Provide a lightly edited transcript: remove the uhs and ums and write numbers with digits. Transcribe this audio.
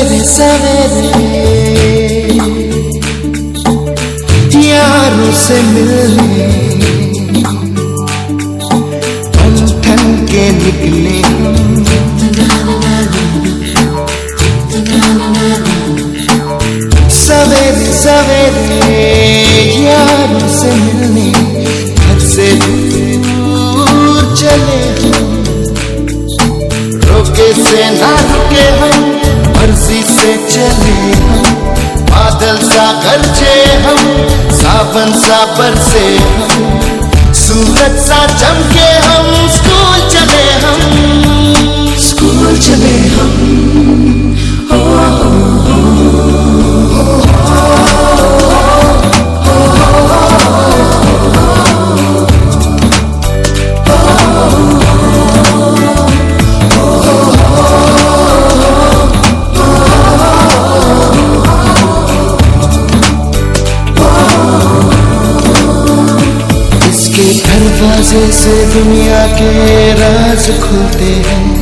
सवेरे सवेरे यारों से मिलने ठन के निकले सवेरे सवेरे यारों से मिलने घर से दूर चले हम, रोके से ना रुके हम, मर्जी से चले हम, बादल सा गरजे हम, सावन सा बरसे हम, सूरज सा चमके हम, स्कूल चले हम, स्कूल चले हम। दरवाजे से दुनिया के राज खुलते हैं,